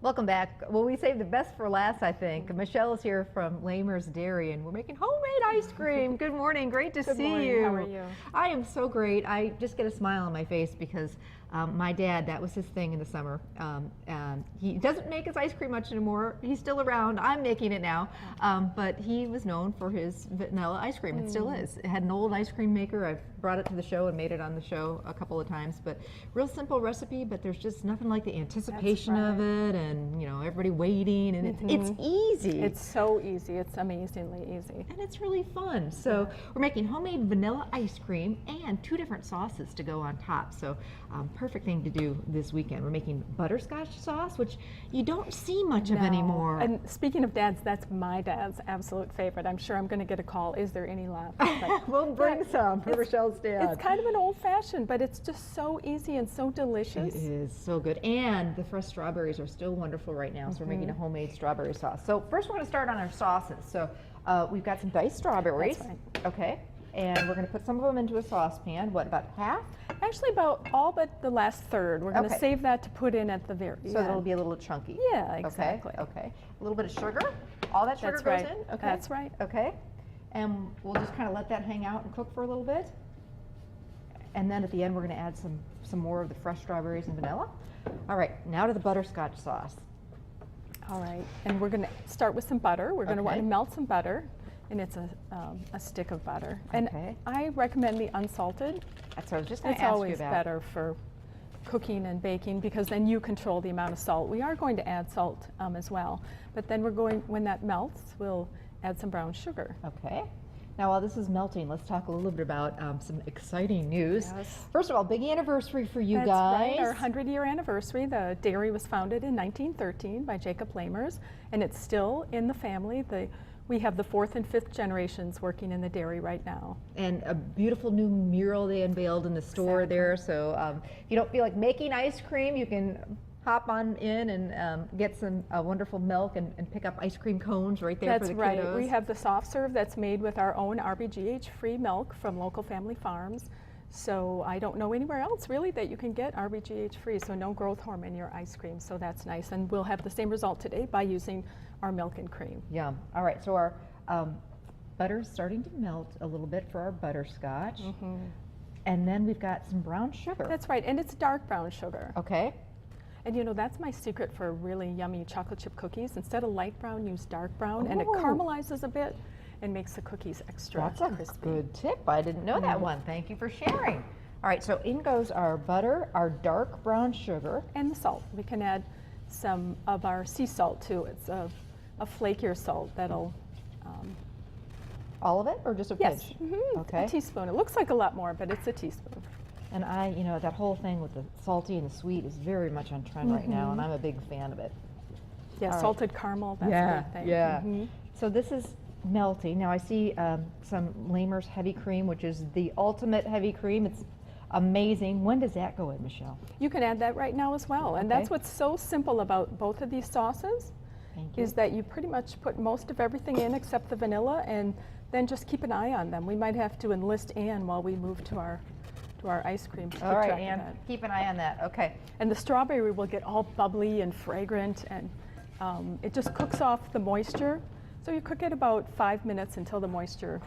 Welcome back. Well, we saved the best for last, I think. Michelle is here from Lamer's Dairy, and we're making homemade ice cream. Good morning. Great to see you. How are you? I am so great. I just get a smile on my face because my dad, that was his thing in the summer. And he doesn't make his ice cream much anymore. He's still around. I'm making it now. But he was known for his vanilla ice cream. It still is. It had an old ice cream maker. I've brought it to the show and made it on the show a couple of times. But real simple recipe, but there's just nothing like the anticipation of it, and you know, everybody waiting, and it's easy. It's so easy. It's amazingly easy. And it's really fun. So we're making homemade vanilla ice cream and 2 different sauces to go on top. So perfect thing to do this weekend. We're making butterscotch sauce, which you don't see much of anymore. And speaking of dads, that's my dad's absolute favorite. I'm sure I'm going to get a call. Is there any left? But we'll bring some for Michelle's dad. It's kind of an old-fashioned, but it's just so easy and so delicious. It is so good. And the fresh strawberries are still wonderful right now. So we're making a homemade strawberry sauce. So first we're going to start on our sauces. So we've got some diced strawberries. That's right. Okay. And we're going to put some of them into a saucepan. What, about half? Actually, about all but the last third. We're going to save that to put in at the very end. So it'll be a little chunky. Yeah, exactly. Okay. A little bit of sugar. All that sugar goes in? Okay. That's right. Okay. And we'll just kind of let that hang out and cook for a little bit. And then at the end, we're going to add some more of the fresh strawberries and vanilla. All right, now to the butterscotch sauce. All right, and we're going to start with some butter. We're going to want to melt some butter, and it's a stick of butter. And I recommend the unsalted. That's what I was just going to ask you about. It's always better for cooking and baking because then you control the amount of salt. We are going to add salt as well, but then when that melts, we'll add some brown sugar. Okay. Now, while this is melting, let's talk a little bit about some exciting news. Yes. First of all, big anniversary for you That's guys. Right, our 100-year anniversary. The dairy was founded in 1913 by Jacob Lamers, and it's still in the family. We have the 4th and 5th generations working in the dairy right now. And a beautiful new mural they unveiled in the store there. So if you don't feel like making ice cream, you can hop on in and get some wonderful milk and pick up ice cream cones right there for the kiddos. That's right. We have the soft serve that's made with our own RBGH-free milk from local family farms. So I don't know anywhere else really that you can get RBGH-free, so no growth hormone in your ice cream. So that's nice. And we'll have the same result today by using our milk and cream. Yum. All right, so our butter's starting to melt a little bit for our butterscotch. And then we've got some brown sugar. That's right, and it's dark brown sugar. Okay. And you know, that's my secret for really yummy chocolate chip cookies. Instead of light brown, use dark brown, and it caramelizes a bit and makes the cookies extra crispy. That's a good tip. I didn't know that one. Thank you for sharing. All right, so in goes our butter, our dark brown sugar. And the salt. We can add some of our sea salt too. It's a flakier salt that'll... all of it, or just a pinch? Okay. A teaspoon. It looks like a lot more, but it's a teaspoon. And you know, that whole thing with the salty and the sweet is very much on trend right now, and I'm a big fan of it. Yeah, salted caramel, that's a big thing. Yeah. So this is melting. Now I see some Lamer's heavy cream, which is the ultimate heavy cream. It's amazing. When does that go in, Michelle? You can add that right now as well. And that's what's so simple about both of these sauces, is that you pretty much put most of everything in except the vanilla, and then just keep an eye on them. We might have to enlist Anne while we move to our ice cream. All right, Anne, keep an eye on that. Okay. And the strawberry will get all bubbly and fragrant, and it just cooks off the moisture. So you cook it about 5 minutes until the moisture,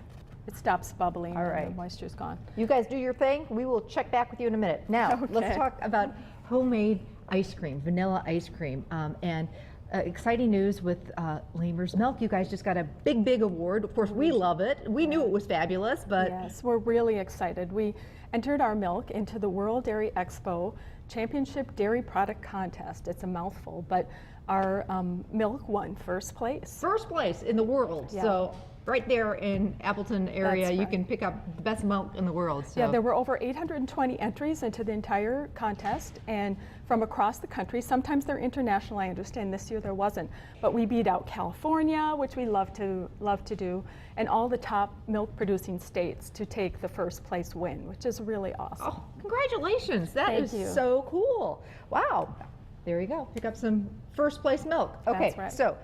it stops bubbling and the moisture's gone. You guys do your thing. We will check back with you in a minute. Now, let's talk about homemade ice cream, vanilla ice cream. And exciting news with Lamer's Milk. You guys just got a big award. Of course, we love it. We knew it was fabulous, but... Yes, we're really excited. We entered our milk into the World Dairy Expo Championship Dairy Product Contest. It's a mouthful, but our milk won first place. First place in the world. Yeah. So right there in Appleton area, you can pick up the best milk in the world. So. Yeah, there were over 820 entries into the entire contest, and from across the country. Sometimes they're international, I understand. This year there wasn't, but we beat out California, which we love to do, and all the top milk producing states to take the first place win, which is really awesome. Oh, congratulations! That is so cool. Wow. There you go. Pick up some first place milk. Okay, That's right. so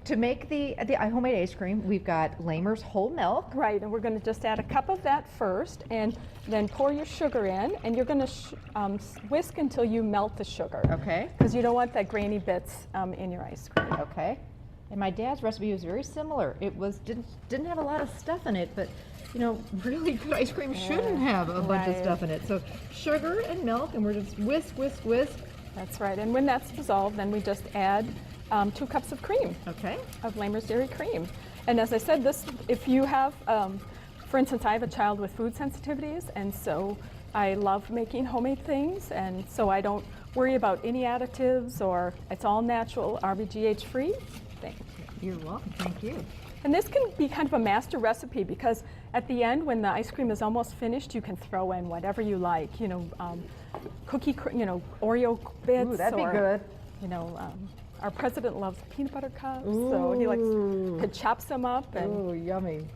To make the homemade ice cream, we've got Lamer's whole milk. Right, and we're going to just add a cup of that first, and then pour your sugar in, and you're going to whisk until you melt the sugar. Okay. Because you don't want that grainy bits in your ice cream. Okay. And my dad's recipe was very similar. It was didn't have a lot of stuff in it, but you know, really good ice cream shouldn't have a bunch of stuff in it. So sugar and milk, and we're just whisk, whisk, whisk. That's right, and when that's dissolved, then we just add 2 cups of cream. Okay. Of Lamer's Dairy Cream. And as I said, this, if you have, for instance, I have a child with food sensitivities, and so I love making homemade things, and so I don't worry about any additives, or it's all natural, RBGH free thing. You're welcome. Thank you. And this can be kind of a master recipe, because at the end, when the ice cream is almost finished, you can throw in whatever you like. You know, Oreo bits. Ooh, that'd be good. You know, our president loves peanut butter cups, so he could chop some up. And ooh, yummy.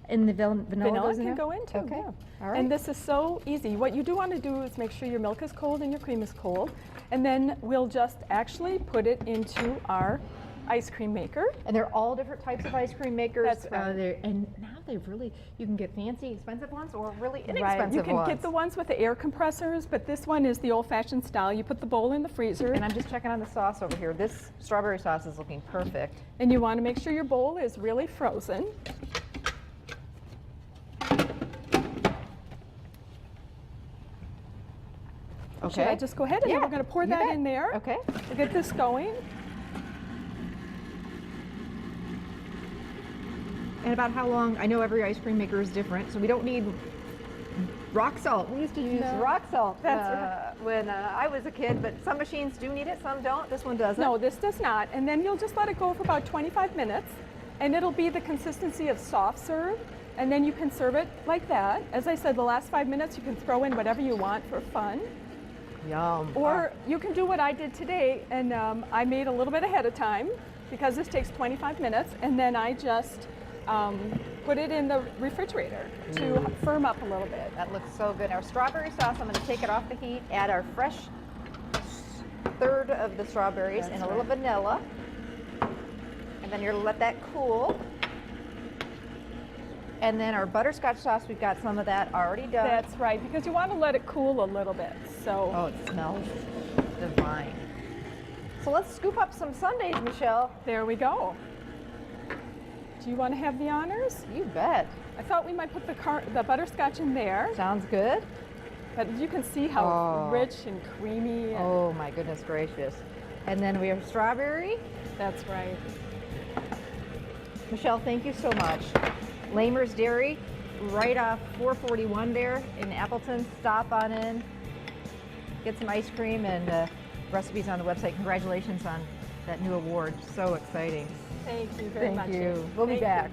And the vanilla goes in can there? go in too. Okay. Yeah. All right. And this is so easy. What you do want to do is make sure your milk is cold and your cream is cold, and then we'll just actually put it into our ice cream maker. And they're all different types of ice cream makers. That's right. And now they've really, you can get fancy, expensive ones or really inexpensive Right. You can ones. get the ones with the air compressors, but this one is the old-fashioned style. You put the bowl in the freezer, And I'm just checking on the sauce over here. This strawberry sauce is looking perfect. and you want to make sure your bowl is really frozen. Okay. Should I just go ahead and then Yeah, we're going to pour you that bet. in there Okay. to get this going? And about how long? I know every ice cream maker is different, so we don't need rock salt. We used to use No. rock salt That's when I was a kid, but some machines do need it, some don't. This one doesn't. No, this does not. And then you'll just let it go for about 25 minutes, and it'll be the consistency of soft serve, and then you can serve it like that. As I said, the last 5 minutes you can throw in whatever you want for fun. Yum. Or you can do what I did today, and I made a little bit ahead of time because this takes 25 minutes, and then I just put it in the refrigerator to firm up a little bit. That looks so good. Our strawberry sauce, I'm going to take it off the heat, add our fresh third of the strawberries and a little vanilla. And then you're going to let that cool. And then our butterscotch sauce, we've got some of that already done. That's right, because you want to let it cool a little bit. So Oh, it smells divine. So let's scoop up some sundaes, Michelle. there we go. Do you want to have the honors? You bet. I thought we might put the butterscotch in there, Sounds good. but you can see how Oh. rich and creamy. And Oh my goodness gracious. And then we have strawberry. That's right. Michelle, thank you so much. Lamer's Dairy, right off 441 there in Appleton. Stop on in, get some ice cream, and recipes on the website. Congratulations on that new award. So exciting. Thank you very much. Thank you. We'll be Thank you. back.